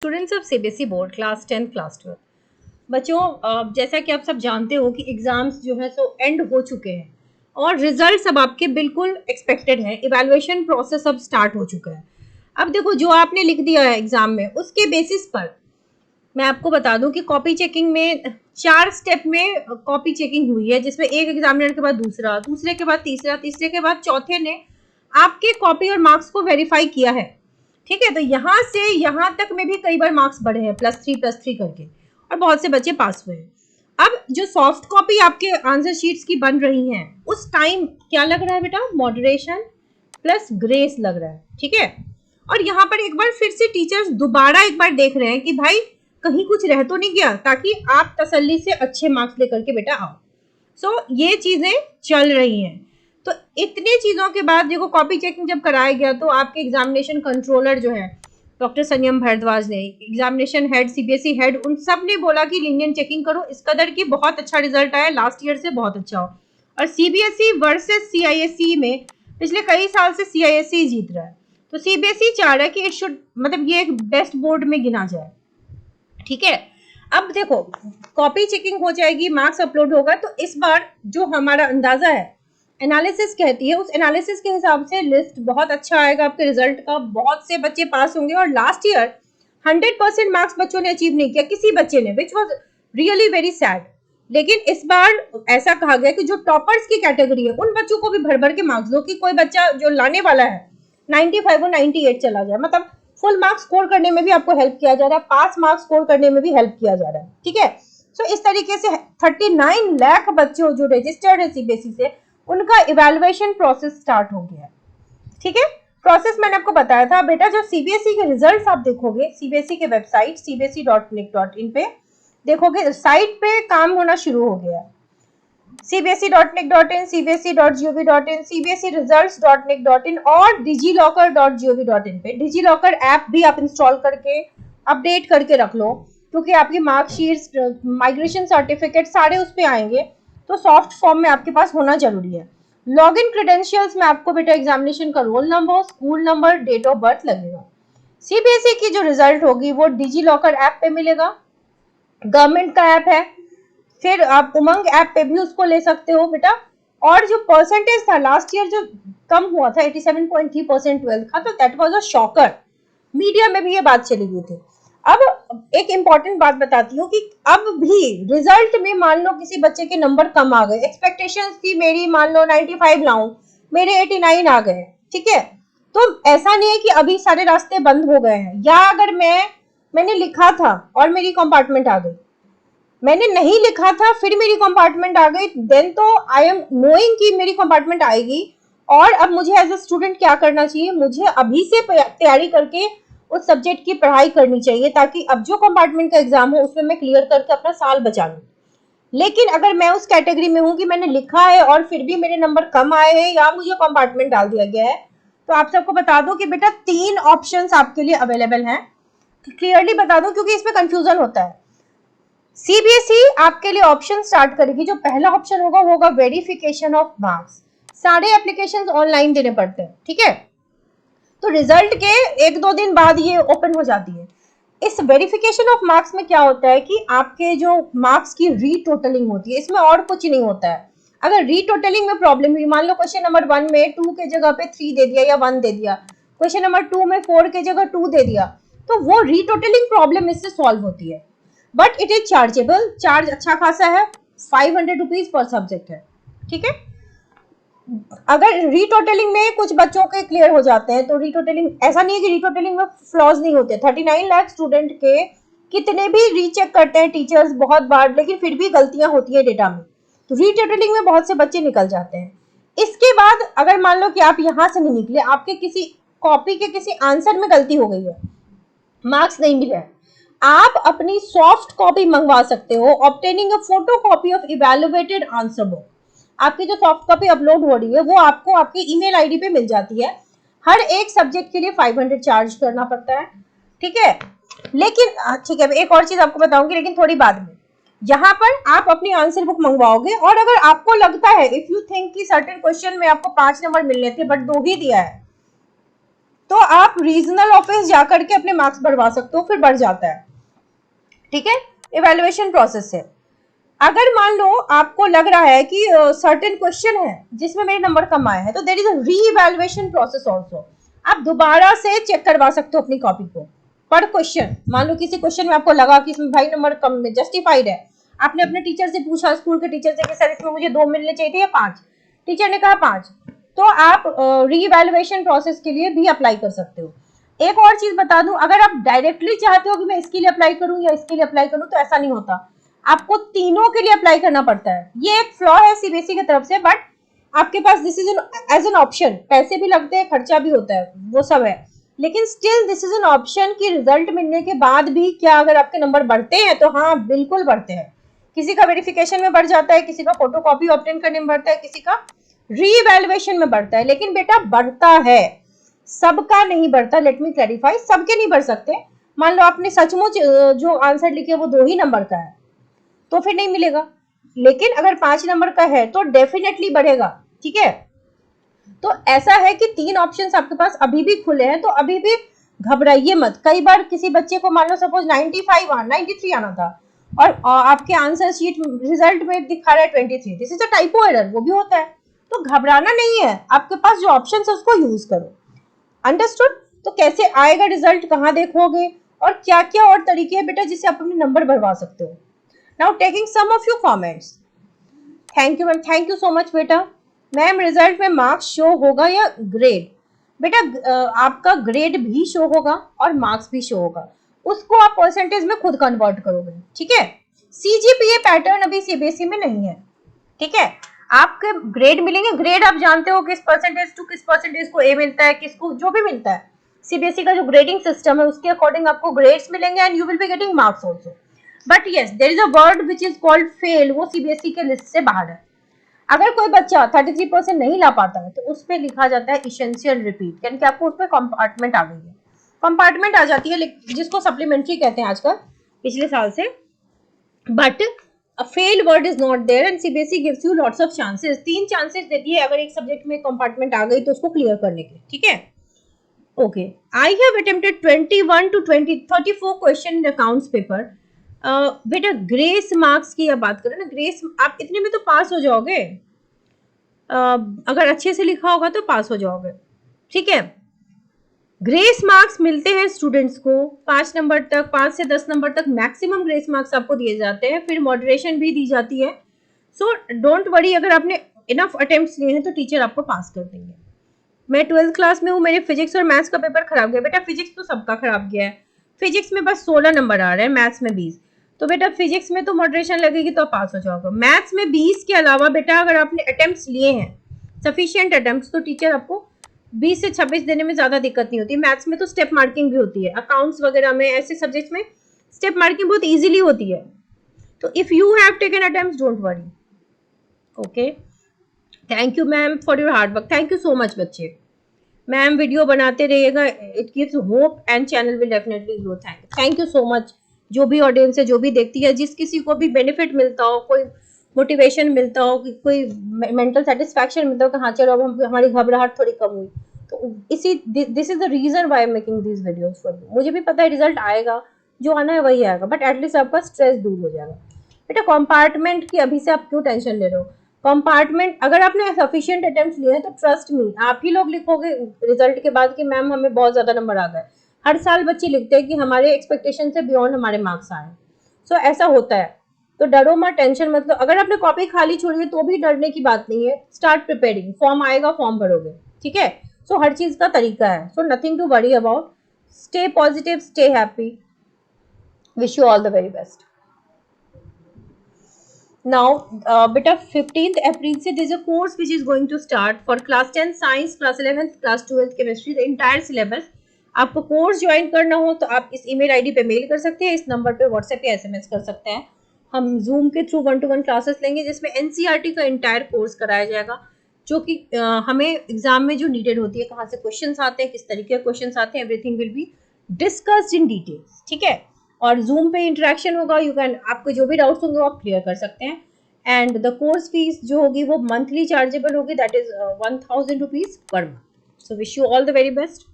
Students of CBSE board class 10 class 12 बच्चों, जैसा कि आप सब जानते हो कि एग्जाम्स जो है सो एंड हो चुके हैं और रिजल्ट्स अब आपके बिल्कुल एक्सपेक्टेड हैं। इवैल्यूएशन प्रोसेस अब स्टार्ट हो चुका है। अब देखो, जो आपने लिख दिया है एग्जाम में उसके बेसिस पर मैं आपको बता दूं कि कॉपी चेकिंग में 4 स्टेप में कॉपी चेकिंग हुई है, जिसमें एक एग्जामिनर के बाद दूसरा, दूसरे के बाद तीसरा, तीसरे के बाद चौथे ने आपके कॉपी और मार्क्स को वेरीफाई किया है। ठीक है, तो यहाँ से यहाँ तक में भी कई बार मार्क्स बढ़े हैं +3 करके, और बहुत से बच्चे पास हुए हैं। अब जो सॉफ्ट कॉपी आपके आंसर शीट्स की बन रही हैं उस टाइम क्या लग रहा है बेटा? मॉडरेशन प्लस ग्रेस लग रहा है। ठीक है, और यहाँ पर एक बार फिर से टीचर्स दोबारा एक बार देख रहे हैं कि भाई कहीं कुछ रह तो नहीं गया, ताकि आप तसल्ली से अच्छे मार्क्स लेकर के बेटा आओ। सो ये चीजें चल रही हैं। तो इतने चीजों के बाद देखो, कॉपी चेकिंग जब कराया गया तो आपके एग्जामिनेशन कंट्रोलर जो है डॉक्टर संयम भारद्वाज ने, एग्जामिनेशन हेड सीबीएसई हेड, उन सब ने बोला कि लीनियंट चेकिंग करो, इस कदर की बहुत अच्छा रिजल्ट आया, लास्ट ईयर से बहुत अच्छा हो। और सीबीएसई वर्सेस सीआईएसई में पिछले कई साल से सीआईएसई जीत रहा है, तो सीबीएसई चाह रहा है कि इट शुड, मतलब ये एक बेस्ट बोर्ड में गिना जाए। ठीक है, अब देखो कॉपी चेकिंग हो जाएगी, मार्क्स अपलोड होगा, तो इस बार जो हमारा अंदाजा है, एनालिसिस कहती है, उस एनालिसिस के हिसाब से लिस्ट बहुत अच्छा आएगा आपके रिजल्ट का, बहुत से बच्चे पास होंगे। और लास्ट ईयर 100% मार्क्स बच्चों ने अचीव नहीं किया, किसी बच्चे ने, which was really very sad. लेकिन इस बार ऐसा कहा गया कि जो टॉपर्स की कैटेगरी है उन बच्चों को भी भर भर के मार्क्स दो, कि कोई बच्चा जो लाने वाला है 95 और 98 चला जाए, मतलब फुल मार्क्स स्कोर करने में भी आपको हेल्प किया जा रहा है, पास मार्क्स स्कोर करने में भी हेल्प किया जा रहा है। ठीक है, सो इस तरीके से 39 लाख बच्चे जो रजिस्टर्ड है सीबीएसई से, उनका इवैल्यूएशन प्रोसेस स्टार्ट हो गया है। ठीक है, प्रोसेस मैंने आपको बताया था बेटा। जो सीबीएसई के रिजल्ट्स आप देखोगे सीबीएसई के वेबसाइट cbse.nic.in पे देखोगे, साइट पे काम होना शुरू हो गया है। cbse.nic.in, cbse.gov.in, cbseresults.nic.in और digillocker.gov.in पे डिजीलॉकर ऐप भी आप इंस्टॉल करके अपडेट करके रख लो, क्योंकि आपकी मार्कशीट्स, माइग्रेशन सर्टिफिकेट सारे उस पे आएंगे, तो सॉफ्ट फॉर्म में आपके पास होना जरूरी है। लॉगिन क्रेडेंशियल्स में आपको बेटा एग्जामिनेशन का roll number, school number, date of birth लगेगा। सीबीएसई की जो रिजल्ट होगी वो डिजीलॉकर ऐप पे मिलेगा, गवर्नमेंट का ऐप है, फिर आप उमंग ऐप पे भी उसको ले सकते हो बेटा। और जो परसेंटेज था लास्ट ईयर जो कम हुआ था 87.3% 12th का, तो that was a shocker, media में भी ये बात चली गई थी। अब एक इंपॉर्टेंट बात बताती हूँ कि अब भी रिजल्ट में मान लो किसी बच्चे के नंबर कम आ गए, एक्सपेक्टेशंस थी मेरी मान लो 95 लाऊं, मेरे 89 आ गए। ठीक है, तो ऐसा नहीं है कि अभी सारे रास्ते बंद हो गए हैं, या अगर मैंने लिखा था और मेरी कंपार्टमेंट आ गई, मैंने नहीं लिखा था फिर मेरी कंपार्टमेंट आ गई, देन तो आई एम नोइंग कि मेरी कंपार्टमेंट आएगी। और अब मुझे एज अ स्टूडेंट क्या करना चाहिए? मुझे अभी से तैयारी करके उस सब्जेक्ट की पढ़ाई करनी चाहिए, ताकि अब जो कंपार्टमेंट का एग्जाम हो उसमें मैं क्लियर करके अपना साल बचा लूं। लेकिन अगर मैं उस कैटेगरी में हूं कि मैंने लिखा है और फिर भी मेरे नंबर कम आए हैं या मुझे कंपार्टमेंट डाल दिया गया है, तो आप सबको बता दो कि बेटा 3 ऑप्शंस आपके लिए अवेलेबल हैं। क्लियरली बता दो, क्योंकि इसमें कंफ्यूजन होता है। सीबीएसई आपके लिए ऑप्शन स्टार्ट करेगी, जो पहला ऑप्शन होगा वो होगा वेरिफिकेशन ऑफ मार्क्स। सारे एप्लीकेशंस ऑनलाइन देने पड़ते हैं। ठीक है, तो रिजल्ट के 1-2 दिन बाद ये ओपन हो जाती है। इस वेरिफिकेशन ऑफ मार्क्स में क्या होता है कि आपके जो मार्क्स की रीटोटलिंग होती है, इसमें और कुछ नहीं होता है। अगर रीटोटलिंग में प्रॉब्लम हुई, मान लो क्वेश्चन नंबर 1 में 2 के जगह पे 3 दे दिया या 1 दे दिया, क्वेश्चन नंबर 2 में 4 के जगह 2 दे दिया, तो वो रीटोटलिंग प्रॉब्लम इससे सॉल्व होती है। But it is chargeable, charge अच्छा खासा है, 500 रुपीज पर सब्जेक्ट है। ठीक है, अगर रीटोटलिंग में कुछ बच्चों के क्लियर हो जाते हैं, तो रीटोटलिंग, ऐसा नहीं है कि रीटोटलिंग में फ्लॉज नहीं होते। 39 लाख स्टूडेंट के कितने भी रीचेक करते हैं टीचर्स बहुत बार, लेकिन फिर भी गलतियां होती है डेटा में, तो रीटोटलिंग में बहुत से बच्चे निकल जाते हैं। इसके बाद अगर मान लो कि आप यहां से नहीं निकले, आपके किसी कॉपी के किसी आंसर में गलती हो गई है, मार्क्स नहीं मिले, आप अपनी सॉफ्ट कॉपी मंगवा सकते हो, obtaining a photo copy of evaluated answer book. आपकी जो सॉफ्ट कॉपी अपलोड हो रही है वो आपको आपकी ईमेल आईडी पे मिल जाती है। हर एक सब्जेक्ट के लिए 500 चार्ज करना पड़ता है। ठीक है, लेकिन ठीक है, एक और चीज आपको बताऊंगी, लेकिन थोड़ी बाद में। यहाँ पर आप अपनी आंसर बुक मंगवाओगे, और अगर आपको लगता है, इफ यू थिंक कि सर्टेन क्वेश्चन में आपको 5 नंबर मिलने थे बट 2 ही दिया है, तो आप रीजनल ऑफिस जाकर के अपने मार्क्स बढ़वा सकते हो, फिर बढ़ जाता है, ठीक है। इवैल्यूएशन प्रोसेस से अगर मान लो आपको लग रहा है कि सर्टेन क्वेश्चन है जिसमें मेरे नंबर कम आए हैं, तो there is a re-evaluation process also. आप दोबारा से चेक करवा सकते हो अपनी कॉपी को पर क्वेश्चन। मान लो किसी क्वेश्चन में आपको लगा कि इसमें भाई नंबर कम है, जस्टिफाइड है, आपने अपने टीचर से पूछा, स्कूल के टीचर से कि सर इसमें मुझे 2 मिलने चाहिए थे या 5, टीचर ने कहा 5, तो आप री-इवैल्यूएशन प्रोसेस के लिए भी अप्लाई कर सकते हो। एक और चीज बता दूं, अगर आप डायरेक्टली चाहते हो कि मैं इसके लिए अप्लाई करूं या इसके लिए अप्लाई करूं, तो ऐसा नहीं होता, आपको तीनों के लिए अप्लाई करना पड़ता है। ये एक फ्लॉ है सीबीएसई की तरफ से, बट आपके पास this is as an option, पैसे भी लगते हैं, खर्चा भी होता है, वो सब है, लेकिन still this is an option कि रिजल्ट मिलने के बाद भी क्या अगर आपके नंबर बढ़ते हैं, तो हाँ बिल्कुल बढ़ते हैं। किसी का वेरिफिकेशन में बढ़ जाता है, किसी का फोटोकॉपी ऑब्टेन करने में बढ़ता है, किसी का री-इवैल्यूएशन में बढ़ता है, लेकिन बेटा बढ़ता है, सबका नहीं बढ़ता। लेट मी क्लैरिफाई, सबके नहीं बढ़ सकते। मान लो आपने सचमुच जो आंसर लिखे वो 2 ही नंबर का है, तो फिर नहीं मिलेगा, लेकिन अगर 5 नंबर का है तो डेफिनेटली बढ़ेगा, ठीक है। तो ऐसा है कि 3 ऑप्शंस आपके पास अभी भी खुले हैं, तो अभी भी घबराइए मत। कई बार किसी बच्चे को मान लो सपोज 93 आना था और आपके आंसर शीट रिजल्ट में दिखा रहा है 23, this is a typo error, वो भी होता है, तो घबराना नहीं है, आपके पास जो ऑप्शन है उसको यूज करो। अंडरस्टूड? तो कैसे आएगा रिजल्ट, कहाँ देखोगे, और क्या क्या और तरीके हैं बेटा जिससे आप अपने नंबर बढ़वा सकते हो। Now taking some of your comments. Thank you ma'am, thank you so much बेटा। मैम रिजल्ट में मार्क्स शो होगा या ग्रेड? बेटा आपका ग्रेड भी शो होगा और मार्क्स भी शो होगा, उसको आप परसेंटेज में खुद कन्वर्ट करोगे, ठीक है। सीजीपीए पैटर्न अभी सीबीएसई में नहीं है, ठीक है। आपके ग्रेड मिलेंगे, ग्रेड आप जानते हो किस परसेंटेज टू किस परसेंटेज को ए मिलता है, किसको जो भी मिलता है, सीबीएसई का जो ग्रेडिंग सिस्टम है उसके अकॉर्डिंग आपको ग्रेड्स मिलेंगे and you will be getting marks also. But yes there is a word which is called fail, वो सीबीएसई के लिस्ट से बाहर है। अगर कोई बच्चा 33% नहीं ला पाता है तो उस पर लिखा जाता है इसेंशियल रिपीट, यानी कि आपको उस पर कंपार्टमेंट आ गई है, कंपार्टमेंट आ जाती है, जिसको सप्लीमेंट्री कहते हैं आजकल, पिछले साल से। But a failed word is not there and CBSE gives you lots of chances, 3 chances देती है अगर एक सब्जेक्ट में कंपार्टमेंट आ गई तो उसको क्लियर करने के, ठीक है। Okay, I have attempted 21 to 34 question in accounts paper. बेटा ग्रेस मार्क्स की आप बात करें ना, ग्रेस आप इतने में तो पास हो जाओगे, अगर अच्छे से लिखा होगा तो पास हो जाओगे, ठीक है। ग्रेस मार्क्स मिलते हैं स्टूडेंट्स को 5 नंबर तक, 5 से 10 नंबर तक मैक्सिमम ग्रेस मार्क्स आपको दिए जाते हैं, फिर मॉडरेशन भी दी जाती है। सो डोंट वरी, अगर आपने इनफ अटेम्प्ट्स लिए हैं तो टीचर आपको पास कर देंगे। मैं 12th क्लास में हूँ, मेरे फिजिक्स और मैथ्स का पेपर खराब गया। बेटा फिजिक्स तो सबका खराब गया है, फिजिक्स में बस 16 नंबर आ रहे हैं, मैथ्स में 20, तो बेटा फिजिक्स में तो मॉडरेशन लगेगी तो पास हो जाओगे। मैथ्स में 20 के अलावा बेटा अगर आपने अटेम्प्ट्स लिए हैं, सफिशिएंट अटेम्प्ट्स, तो टीचर आपको 20 से 26 देने में ज्यादा दिक्कत नहीं होती। मैथ्स में तो स्टेप मार्किंग भी होती है, अकाउंट्स वगैरह में, ऐसे सब्जेक्ट्स में स्टेप मार्किंग बहुत इजीली होती है। तो if you have taken attempts don't worry. Okay, thank you ma'am for your hard work, thank you so much बच्चे। मैम वीडियो बनाते रहिएगा, it gives hope and channel will definitely grow. Thank you so much. जो भी audience है, जो भी देखती है, जिस किसी को भी बेनिफिट मिलता हो, कोई मोटिवेशन मिलता हो, कोई मेंटल सेटिस्फैक्शन मिलता हो कि हाँ चलो अब हमारी घबराहट थोड़ी कम हुई, तो इसी this is the reason why I am making this videos for you. मुझे भी पता है रिजल्ट आएगा, जो आना है वही आएगा, बट एटलीस्ट आपका स्ट्रेस दूर हो जाएगा। बेटा कंपार्टमेंट की अभी से आप क्यों टेंशन ले रहे हो? कंपार्टमेंट अगर आपने सफिशिएंट अटेम्प्ट्स लिए हैं तो ट्रस्ट मी, आप ही लोग लिखोगे रिजल्ट के बाद कि मैम हमें बहुत ज्यादा नंबर आ गए। हर साल बच्चे लिखते हैं कि हमारे एक्सपेक्टेशन से बियॉन्ड हमारे मार्क्स आए। सो ऐसा होता है, तो डरो मत, टेंशन मत लो। अगर आपने कॉपी खाली छोड़ी है तो भी डरने की बात नहीं है, स्टार्ट प्रिपेयरिंग, फॉर्म आएगा, फॉर्म भरोगे, ठीक है। सो हर चीज का तरीका है, so nothing to worry about, stay positive, stay happy, wish you all the very best. Now, beta 15th April से there is a course which is going to start for class 10 science, class 11th, class 12th chemistry, the entire syllabus। आपको course join करना हो तो आप इस email ID पे mail कर सकते हैं, इस नंबर पे व्हाट्सएप या एसएमएस कर सकते हैं। हम जूम के थ्रू 1-to-1 क्लासेस लेंगे जिसमें एनसीईआरटी का एंटायर कोर्स कराया जाएगा, जो कि हमें एग्जाम में जो नीडेड होती है, कहाँ से क्वेश्चंस आते हैं, किस तरीके के क्वेश्चंस आते हैं, everything will be discussed in details, ठीक है। और जूम पे इंटरेक्शन होगा, यू कैन, आपको जो भी डाउट्स होंगे वो आप क्लियर कर सकते हैं। एंड द कोर्स फीस जो होगी वो मंथली चार्जेबल होगी, that is 1000 rupees per month. So wish you all the very best.